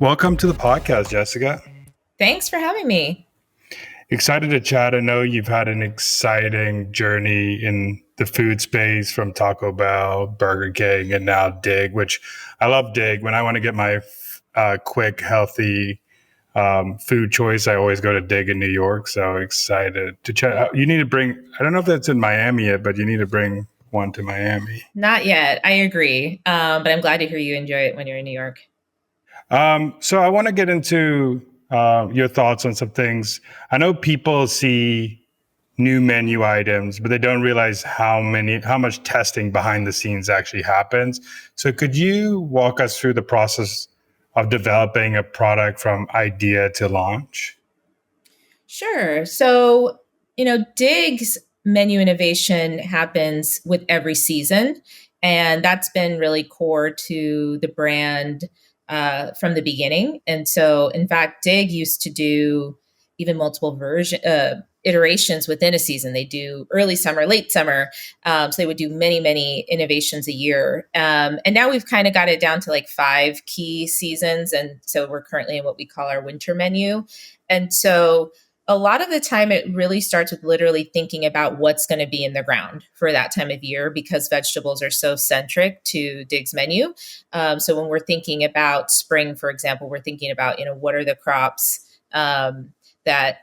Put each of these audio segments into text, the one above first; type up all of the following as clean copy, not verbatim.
Welcome to the podcast, Jessica. Thanks for having me. Excited to chat. I know you've had an exciting journey in the food space from Taco Bell, Burger King, and now Dig, which I love Dig. When I want to get my quick, healthy food choice, I always go to Dig in New York. So excited to chat. You need to bring, I don't know if that's in Miami yet, but you need to bring one to Miami. Not yet. I agree. But I'm glad to hear you enjoy it when you're in New York. So I want to get into your thoughts on some things. I know people see new menu items, but they don't realize how much testing behind the scenes actually happens. So could you walk us through the process of developing a product from idea to launch? Sure. So, Dig's menu innovation happens with every season. And that's been really core to the brand from the beginning. And so, in fact, Dig used to do even multiple iterations within a season. They do early summer, late summer. So they would do many, many innovations a year. And now we've kind of got it down to like 5 key seasons. And so we're currently in what we call our winter menu. And so a lot of the time it really starts with literally thinking about what's going to be in the ground for that time of year, because vegetables are so centric to Dig's menu. So when we're thinking about spring, for example, we're thinking about, what are the crops that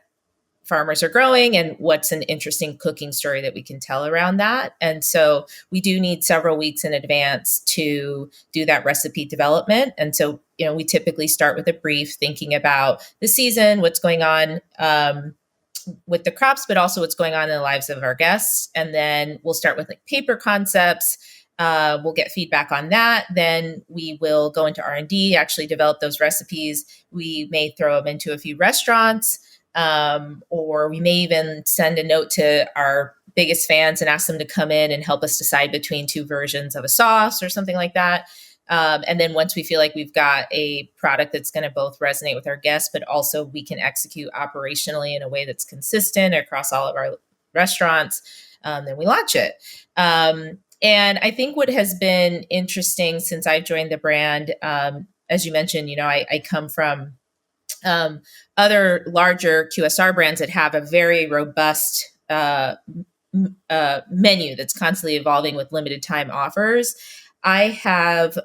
farmers are growing and what's an interesting cooking story that we can tell around that. And so we do need several weeks in advance to do that recipe development. And so, we typically start with a brief thinking about the season, what's going on with the crops, but also what's going on in the lives of our guests. And then we'll start with like paper concepts. We'll get feedback on that. Then we will go into R&D, actually develop those recipes. We may throw them into a few restaurants. Or we may even send a note to our biggest fans and ask them to come in and help us decide between 2 versions of a sauce or something like that. And then once we feel like we've got a product that's going to both resonate with our guests, but also we can execute operationally in a way that's consistent across all of our restaurants, then we launch it. And I think what has been interesting since I've joined the brand, as you mentioned, I come from other larger QSR brands that have a very robust menu that's constantly evolving with limited time offers. I have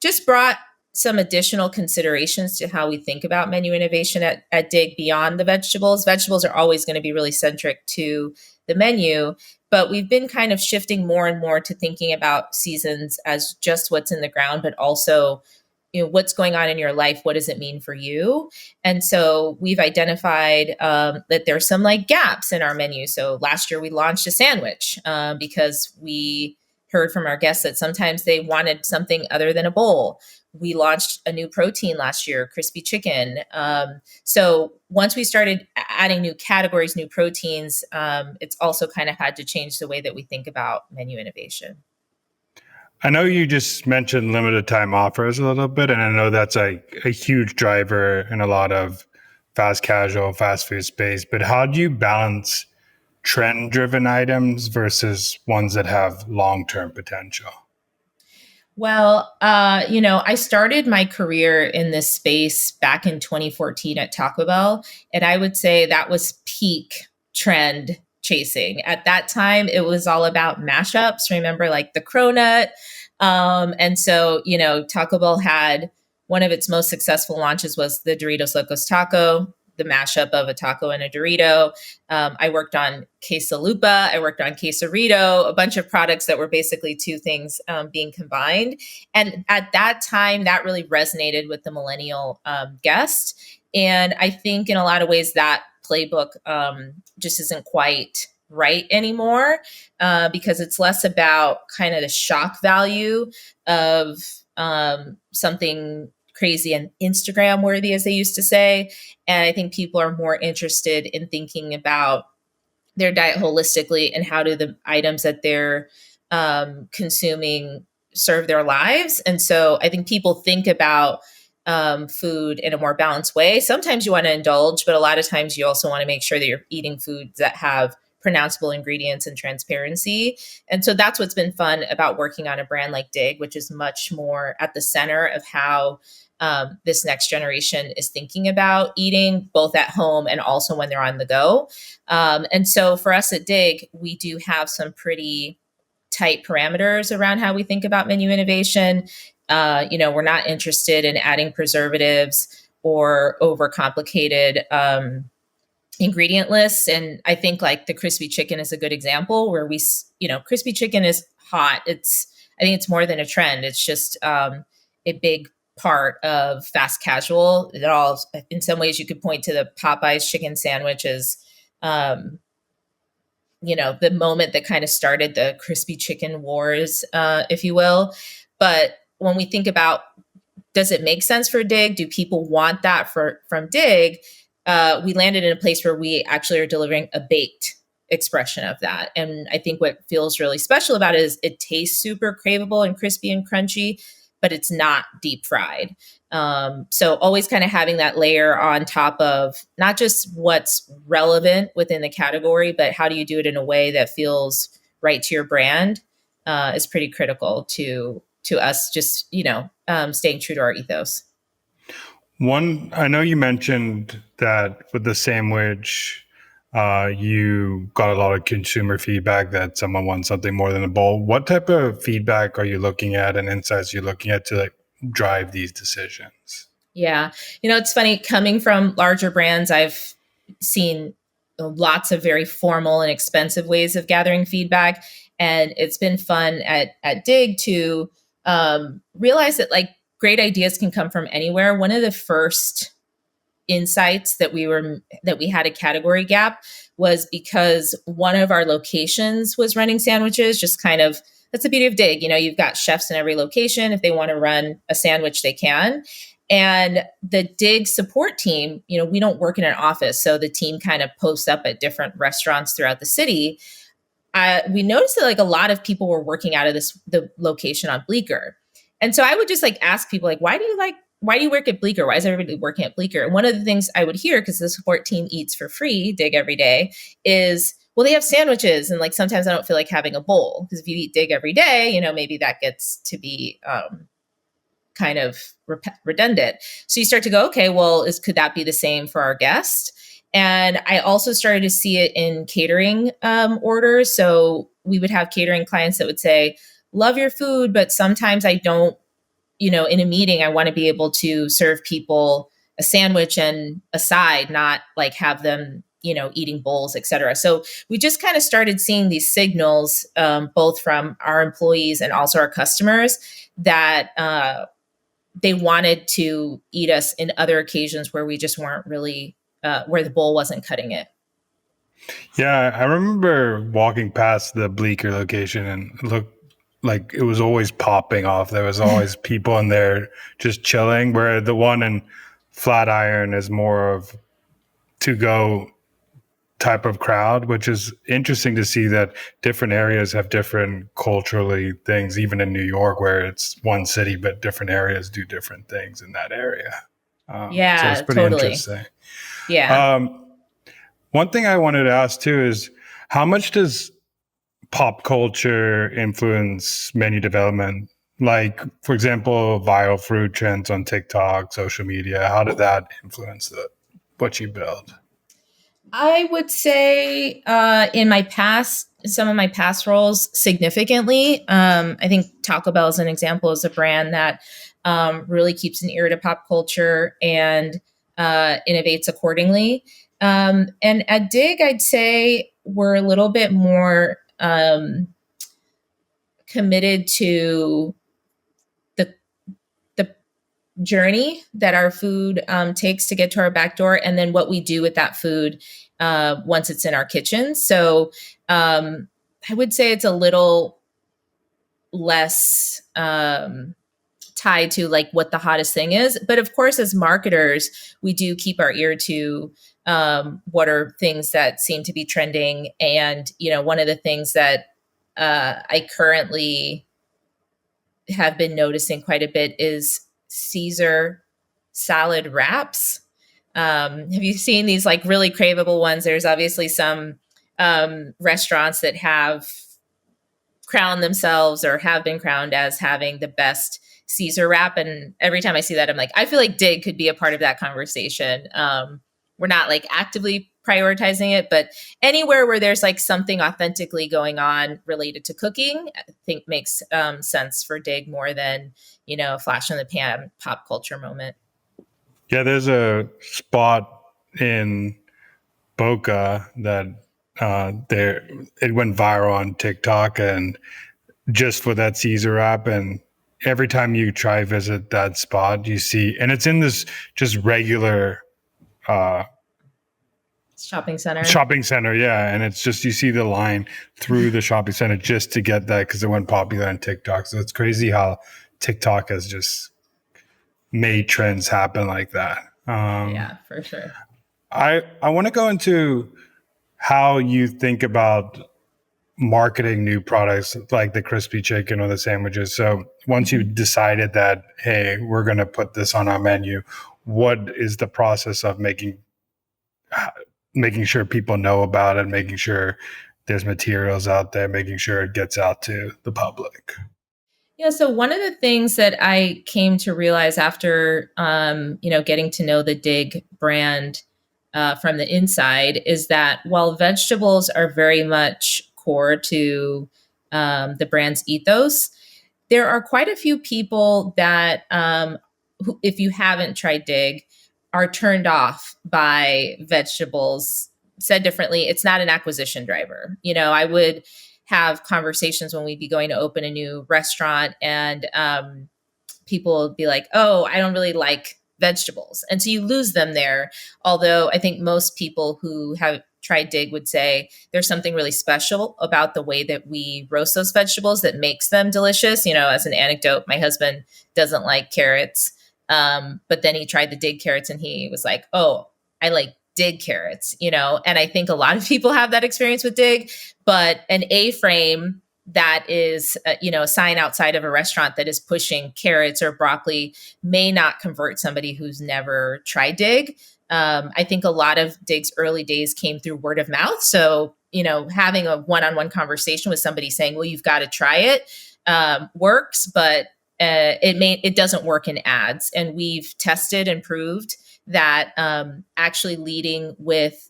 just brought some additional considerations to how we think about menu innovation at Dig beyond the vegetables. Vegetables are always going to be really centric to the menu, but we've been kind of shifting more and more to thinking about seasons as just what's in the ground, but also what's going on in your life? What does it mean for you? And so we've identified that there's some like gaps in our menu. So last year we launched a sandwich because we heard from our guests that sometimes they wanted something other than a bowl. We launched a new protein last year, crispy chicken. So once we started adding new categories, new proteins, it's also kind of had to change the way that we think about menu innovation. I know you just mentioned limited time offers a little bit, and I know that's a huge driver in a lot of fast casual, fast food space, but how do you balance trend driven items versus ones that have long-term potential? Well, I started my career in this space back in 2014 at Taco Bell, and I would say that was peak trend chasing. At that time, it was all about mashups. Remember, like the cronut. And so, Taco Bell had one of its most successful launches was the Doritos Locos Taco, the mashup of a taco and a Dorito. I worked on Quesalupa. I worked on Quesarito, a bunch of products that were basically 2 things being combined. And at that time, that really resonated with the millennial guest. And I think in a lot of ways that playbook just isn't quite right anymore because it's less about kind of the shock value of something crazy and Instagram worthy, as they used to say. And I think people are more interested in thinking about their diet holistically and how do the items that they're consuming serve their lives. And so I think people think about food in a more balanced way. Sometimes you want to indulge, but a lot of times you also want to make sure that you're eating foods that have pronounceable ingredients and transparency. And so that's what's been fun about working on a brand like Dig, which is much more at the center of how this next generation is thinking about eating, both at home and also when they're on the go. And so for us at Dig, we do have some pretty tight parameters around how we think about menu innovation. We're not interested in adding preservatives or overcomplicated ingredient lists. And I think like the crispy chicken is a good example where crispy chicken is hot. I think it's more than a trend. It's just a big part of fast casual. It all, in some ways, you could point to the Popeyes chicken sandwich as, the moment that kind of started the crispy chicken wars, if you will. But when we think about, does it make sense for Dig? Do people want that from Dig? We landed in a place where we actually are delivering a baked expression of that. And I think what feels really special about it is it tastes super craveable and crispy and crunchy, but it's not deep fried. So always kind of having that layer on top of not just what's relevant within the category, but how do you do it in a way that feels right to your brand is pretty critical to us just, staying true to our ethos. I know you mentioned that with the sandwich, you got a lot of consumer feedback that someone wants something more than a bowl. What type of feedback are you looking at and insights you're looking at to drive these decisions? Yeah. It's funny, coming from larger brands, I've seen lots of very formal and expensive ways of gathering feedback. And it's been fun at Dig to realize that like great ideas can come from anywhere. One of the first insights that we had a category gap was because one of our locations was running sandwiches, just kind of, that's the beauty of Dig. You've got chefs in every location. If they want to run a sandwich, they can. And the Dig support team, we don't work in an office. So the team kind of posts up at different restaurants throughout the city. We noticed that like a lot of people were working out of the location on Bleecker. And so I would just like ask people like, why do you work at Bleecker? Why is everybody working at Bleecker? And one of the things I would hear, because the support team eats for free, Dig every day, is, well, they have sandwiches. And like, sometimes I don't feel like having a bowl, because if you eat Dig every day, maybe that gets to be kind of redundant. So you start to go, okay, well, could that be the same for our guest? And I also started to see it in catering orders. So we would have catering clients that would say, love your food, but sometimes I don't, in a meeting, I want to be able to serve people a sandwich and a side, not like have them, eating bowls, et cetera. So we just kind of started seeing these signals, both from our employees and also our customers, that they wanted to eat us in other occasions where we just weren't really, where the bowl wasn't cutting it. Yeah, I remember walking past the Bleecker location and it looked like it was always popping off. There was always people in there just chilling, where the one in Flatiron is more of to-go type of crowd, which is interesting to see that different areas have different culturally things, even in New York, where it's one city, but different areas do different things in that area. Yeah, so it's pretty totally. interesting. Yeah. One thing I wanted to ask too is, how much does pop culture influence menu development? Like, for example, viral food trends on TikTok, social media, how did that influence what you build? I would say some of my past roles significantly. I think Taco Bell is an example, as a brand that really keeps an ear to pop culture and innovates accordingly. And at Dig, I'd say we're a little bit more committed to the journey that our food takes to get to our back door, and then what we do with that food once it's in our kitchen. So I would say it's a little less tied to like what the hottest thing is. But of course, as marketers, we do keep our ear to what are things that seem to be trending. And, one of the things that I currently have been noticing quite a bit is Caesar salad wraps. Have you seen these like really craveable ones? There's obviously some restaurants that have crowned themselves or have been crowned as having the best Caesar wrap. And every time I see that, I'm like, I feel like Dig could be a part of that conversation. We're not like actively prioritizing it, but anywhere where there's like something authentically going on related to cooking, I think makes sense for Dig more than, a flash in the pan pop culture moment. Yeah, there's a spot in Boca that there it went viral on TikTok, and just for that Caesar wrap. And every time you try visit that spot, you see, and it's in this just regular uh, Shopping center. shopping center, yeah. And it's just you see the line through the shopping center just to get that because it went popular on TikTok. So it's crazy how TikTok has just made trends happen like that. Yeah, for sure. I want to go into how you think about marketing new products like the crispy chicken or the sandwiches. So once you decided that, hey, we're going to put this on our menu, what is the process of making sure people know about it, making sure there's materials out there, making sure it gets out to the public? Yeah, so one of the things that I came to realize after, getting to know the Dig brand from the inside is that while vegetables are very much core to the brand's ethos, there are quite a few people that, who, if you haven't tried Dig, are turned off by vegetables. Said differently, it's not an acquisition driver. I would have conversations when we'd be going to open a new restaurant, and people would be like, "Oh, I don't really like vegetables," and so you lose them there. Although I think most people who have tried Dig would say there's something really special about the way that we roast those vegetables that makes them delicious. As an anecdote, my husband doesn't like carrots, but then he tried the Dig carrots and he was like, "Oh, I like Dig carrots," and I think a lot of people have that experience with Dig, but an A-frame that is, a sign outside of a restaurant that is pushing carrots or broccoli may not convert somebody who's never tried Dig. I think a lot of Dig's early days came through word of mouth. So, having a one-on-one conversation with somebody saying, "Well, you've got to try it," works, but it doesn't work in ads. And we've tested and proved that actually leading with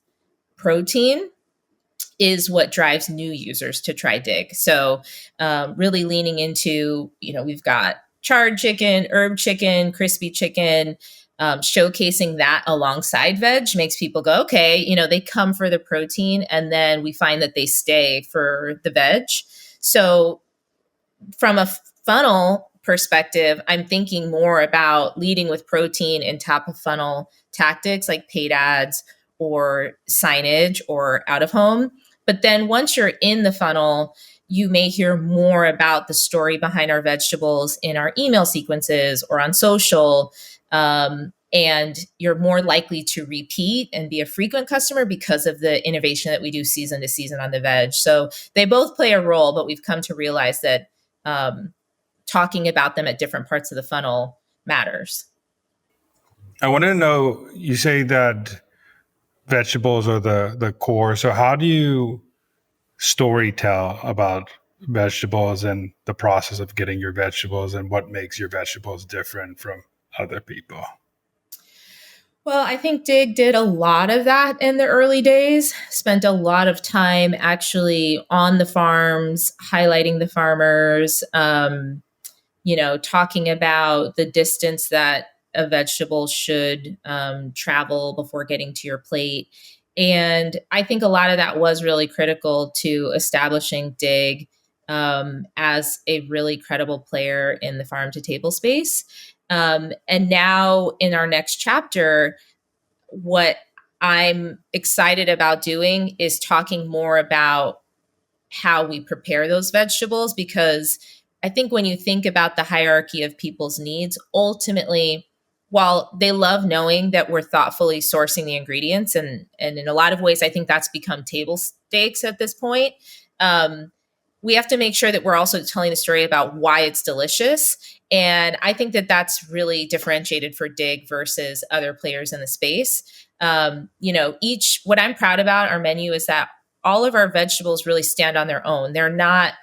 protein is what drives new users to try Dig. So really leaning into, we've got charred chicken, herb chicken, crispy chicken, showcasing that alongside veg makes people go, okay, they come for the protein and then we find that they stay for the veg. So from a funnel perspective, I'm thinking more about leading with protein and top of funnel tactics like paid ads or signage or out of home. But then once you're in the funnel, you may hear more about the story behind our vegetables in our email sequences or on social. And you're more likely to repeat and be a frequent customer because of the innovation that we do season to season on the veg. So they both play a role, but we've come to realize that talking about them at different parts of the funnel matters. I want to know, you say that vegetables are the core. So how do you story tell about vegetables and the process of getting your vegetables and what makes your vegetables different from other people? Well, I think Dig did a lot of that in the early days, spent a lot of time actually on the farms, highlighting the farmers, talking about the distance that a vegetable should travel before getting to your plate. And I think a lot of that was really critical to establishing Dig as a really credible player in the farm to table space. And now in our next chapter, what I'm excited about doing is talking more about how we prepare those vegetables, because I think when you think about the hierarchy of people's needs, ultimately, while they love knowing that we're thoughtfully sourcing the ingredients, and in a lot of ways, I think that's become table stakes at this point. We have to make sure that we're also telling the story about why it's delicious. And I think that that's really differentiated for Dig versus other players in the space. What I'm proud about our menu is that all of our vegetables really stand on their own. They're not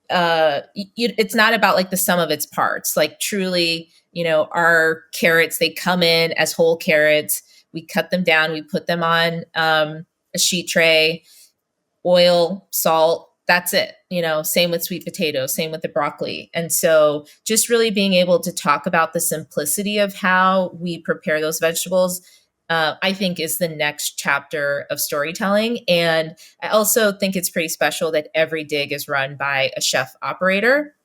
it's not about like the sum of its parts. Like truly, our carrots, they come in as whole carrots. We cut them down, we put them on a sheet tray, oil, salt, that's it. Same with sweet potatoes, same with the broccoli. And so just really being able to talk about the simplicity of how we prepare those vegetables, I think is the next chapter of storytelling. And I also think it's pretty special that every dig is run by a chef operator.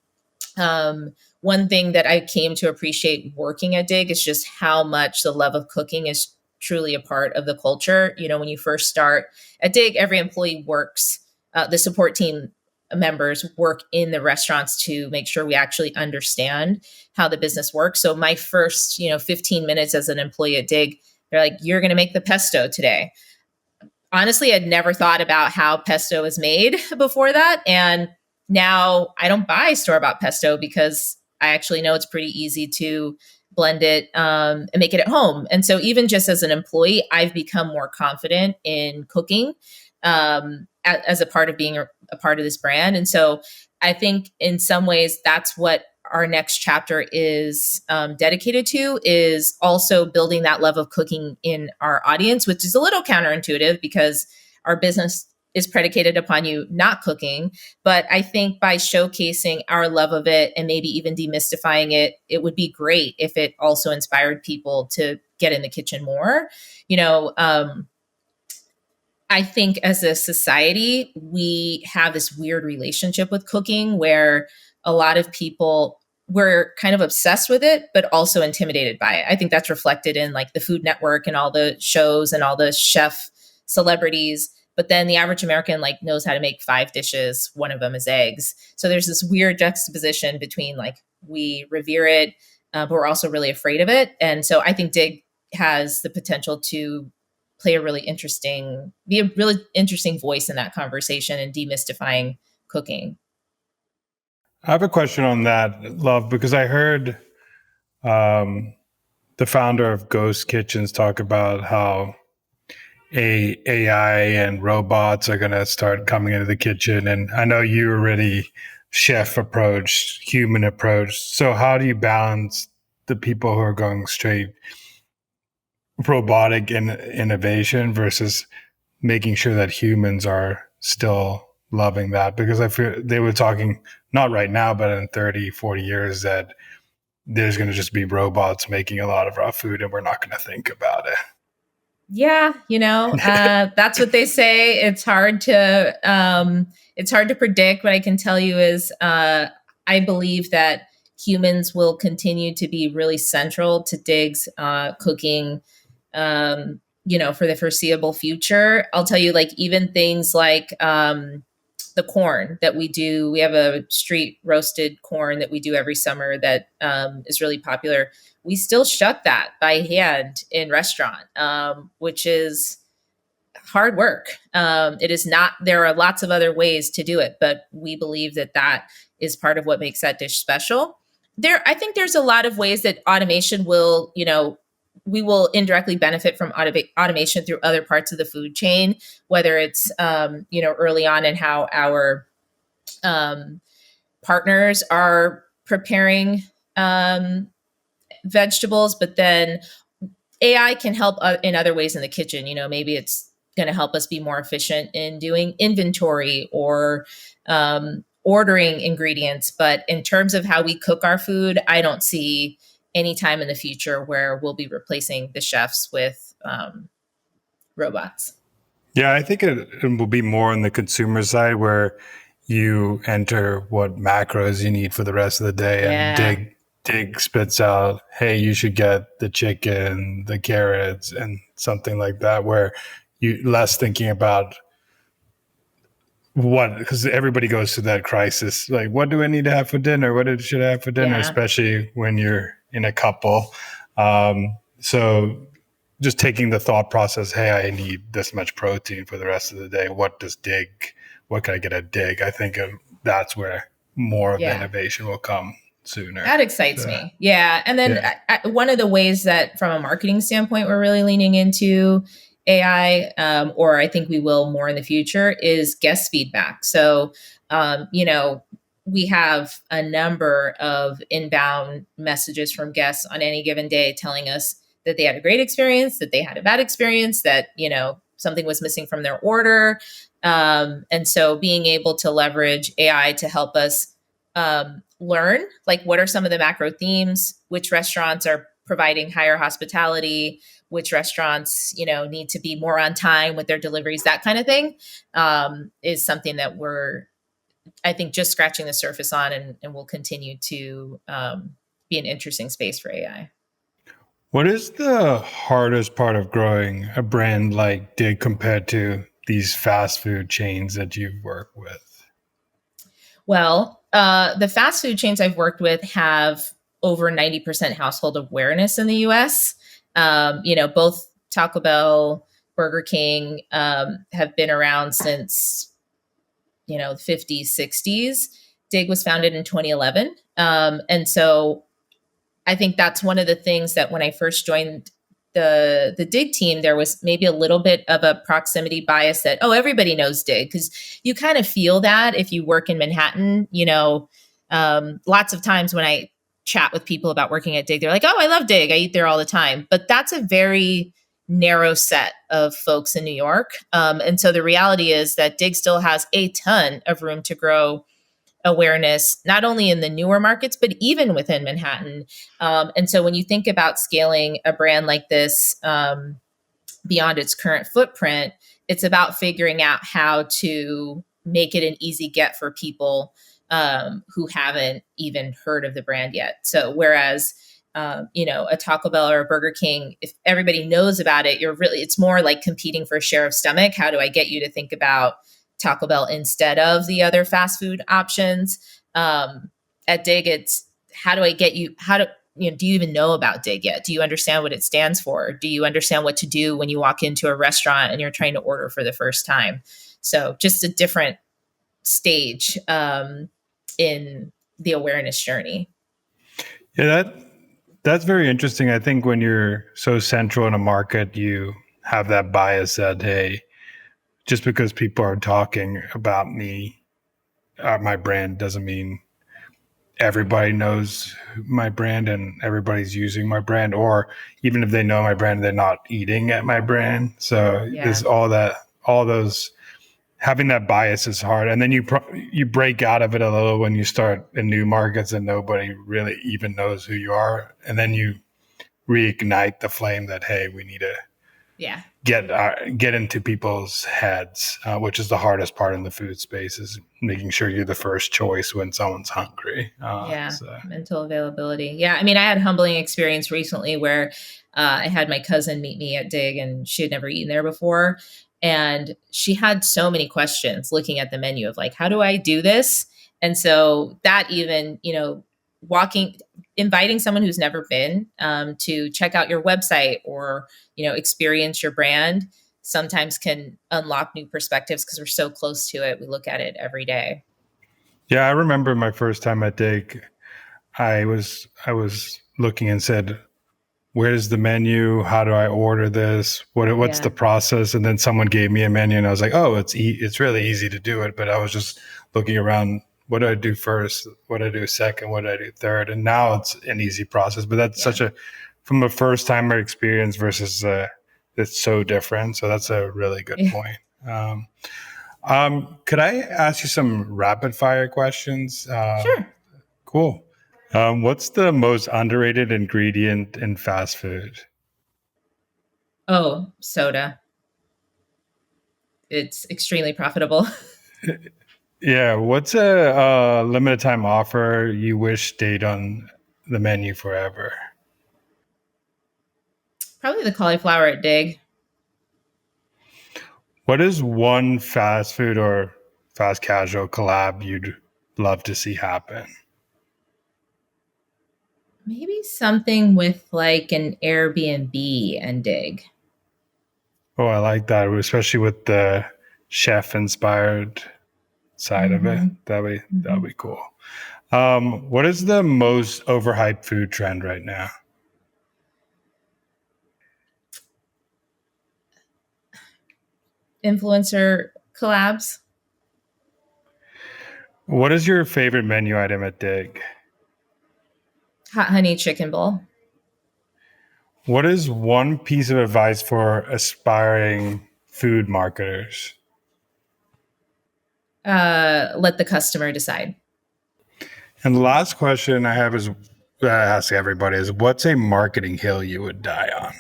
One thing that I came to appreciate working at Dig is just how much the love of cooking is truly a part of the culture. When you first start at Dig, every employee works, the support team members work in the restaurants to make sure we actually understand how the business works. So my first, 15 minutes as an employee at Dig, they're like, you're going to make the pesto today. Honestly, I'd never thought about how pesto is made before that. And now I don't buy store-bought pesto because I actually know it's pretty easy to blend it and make it at home. And so even just as an employee, I've become more confident in cooking as a part of being a part of this brand. And so I think in some ways that's what our next chapter is dedicated to, is also building that love of cooking in our audience, which is a little counterintuitive because our business is predicated upon you not cooking. But I think by showcasing our love of it and maybe even demystifying it, it would be great if it also inspired people to get in the kitchen more. I think as a society, we have this weird relationship with cooking where a lot of people, we're kind of obsessed with it, but also intimidated by it. I think that's reflected in like the Food Network and all the shows and all the chef celebrities. But then the average American like knows how to make 5 dishes. One of them is eggs. So there's this weird juxtaposition between like we revere it, but we're also really afraid of it. And so I think Dig has the potential to be a really interesting voice in that conversation and demystifying cooking. I have a question on that, Love, because I heard the founder of Ghost Kitchens talk about how AI and robots are going to start coming into the kitchen. And I know you already chef approach, human approach. So how do you balance the people who are going straight robotic innovation versus making sure that humans are still loving that? Because I feel they were talking, not right now, but in 30, 40 years, that there's going to just be robots making a lot of our food and we're not going to think about it. Yeah, that's what they say. It's hard to predict. What I can tell you is I believe that humans will continue to be really central to Dig's cooking, for the foreseeable future. I'll tell you, like, even things like the corn that we do. We have a street roasted corn that we do every summer that is really popular. We still shuck that by hand in restaurant, which is hard work. It is not, there are lots of other ways to do it, but we believe that that is part of what makes that dish special. I think there's a lot of ways that automation will, we will indirectly benefit from automation through other parts of the food chain, whether it's, early on in how our partners are preparing vegetables, but then AI can help in other ways in the kitchen. Maybe it's going to help us be more efficient in doing inventory or ordering ingredients. But in terms of how we cook our food, I don't see any time in the future where we'll be replacing the chefs with robots. Yeah, I think it will be more on the consumer side where you enter what macros you need for the rest of the day, and Dig spits out, hey, you should get the chicken, the carrots, and something like that, where you less thinking about what, because everybody goes through that crisis. Like, what do I need to have for dinner? What should I have for dinner? Yeah. Especially when you're in a couple. So just taking the thought process, hey, I need this much protein for the rest of the day. What can I get at Dig? I think that's where more of the innovation will come sooner. That excites me. Yeah. And then one of the ways that from a marketing standpoint, we're really leaning into AI, or I think we will more in the future, is guest feedback. So, we have a number of inbound messages from guests on any given day telling us that they had a great experience, that they had a bad experience, that, something was missing from their order. And so being able to leverage AI to help us learn, like, what are some of the macro themes, which restaurants are providing higher hospitality, which restaurants, need to be more on time with their deliveries, that kind of thing, is something that we're, I think, just scratching the surface on, and will continue to be an interesting space for AI. What is the hardest part of growing a brand like Dig compared to these fast food chains that you've worked with? Well, the fast food chains I've worked with have over 90% household awareness in the US. Both Taco Bell, Burger King have been around since, 50s, 60s. Dig was founded in 2011. And so I think that's one of the things that when I first joined the Dig team, there was maybe a little bit of a proximity bias that, oh, everybody knows Dig, because you kind of feel that if you work in Manhattan. Lots of times when I chat with people about working at Dig, they're like, oh, I love Dig, I eat there all the time. But that's a very narrow set of folks in New York. And so the reality is that Dig still has a ton of room to grow awareness, not only in the newer markets, but even within Manhattan. And so when you think about scaling a brand like this beyond its current footprint, it's about figuring out how to make it an easy get for people who haven't even heard of the brand yet. So whereas a Taco Bell or a Burger King, if everybody knows about it, it's more like competing for a share of stomach. How do I get you to think about Taco Bell instead of the other fast food options? At Dig, it's how do I get you? Do you even know about Dig yet? Do you understand what it stands for? Do you understand what to do when you walk into a restaurant and you're trying to order for the first time? So just a different stage in the awareness journey. Yeah, that's very interesting. I think when you're so central in a market, you have that bias that, hey, just because people are talking about me, my brand, doesn't mean everybody knows my brand and everybody's using my brand, or even if they know my brand, they're not eating at my brand. So there's all those, having that bias is hard. And then you break out of it a little when you start in new markets and nobody really even knows who you are. And then you reignite the flame that, hey, we need to get into people's heads, which is the hardest part in the food space, is making sure you're the first choice when someone's hungry. Mental availability. Yeah, I mean, I had a humbling experience recently where I had my cousin meet me at Dig, and she had never eaten there before, and she had so many questions looking at the menu of like, how do I do this? And so that even, inviting someone who's never been to check out your website or experience your brand sometimes can unlock new perspectives, because we're so close to it. We look at it every day. Yeah, I remember my first time at Dig. I was looking and said, where's the menu? How do I order this? What's the process? And then someone gave me a menu and I was like, oh, it's really easy to do it. But I was just looking around, what do I do first? What do I do second? What do I do third? And now it's an easy process. But that's from a first timer experience versus it's so different. So that's a really good point. Could I ask you some rapid fire questions? Sure. Cool. What's the most underrated ingredient in fast food? Oh, soda. It's extremely profitable. Yeah. What's a limited time offer you wish stayed on the menu forever? Probably the cauliflower at Dig. What is one fast food or fast casual collab you'd love to see happen? Maybe something with like an Airbnb and Dig. Oh, I like that, especially with the chef inspired side of it. That'd be cool. What is the most overhyped food trend right now? Influencer collabs. What is your favorite menu item at Dig? Hot honey chicken bowl. What is one piece of advice for aspiring food marketers? Let the customer decide. And the last question I have is I ask everybody is what's a marketing hill you would die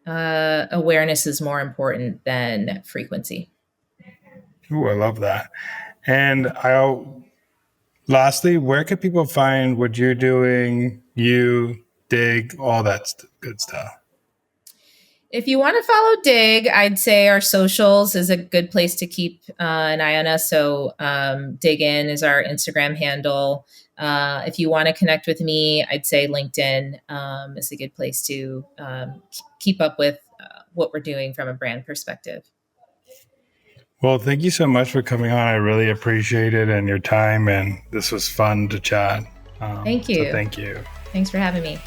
on? Awareness is more important than frequency. Ooh, I love that. And lastly, where can people find what you're doing, you, Dig, all that good stuff? If you want to follow Dig, I'd say our socials is a good place to keep an eye on us. So Dig In is our Instagram handle. If you want to connect with me, I'd say LinkedIn is a good place to keep up with what we're doing from a brand perspective. Well, thank you so much for coming on. I really appreciate it and your time. And this was fun to chat. Thank you. So thank you. Thanks for having me.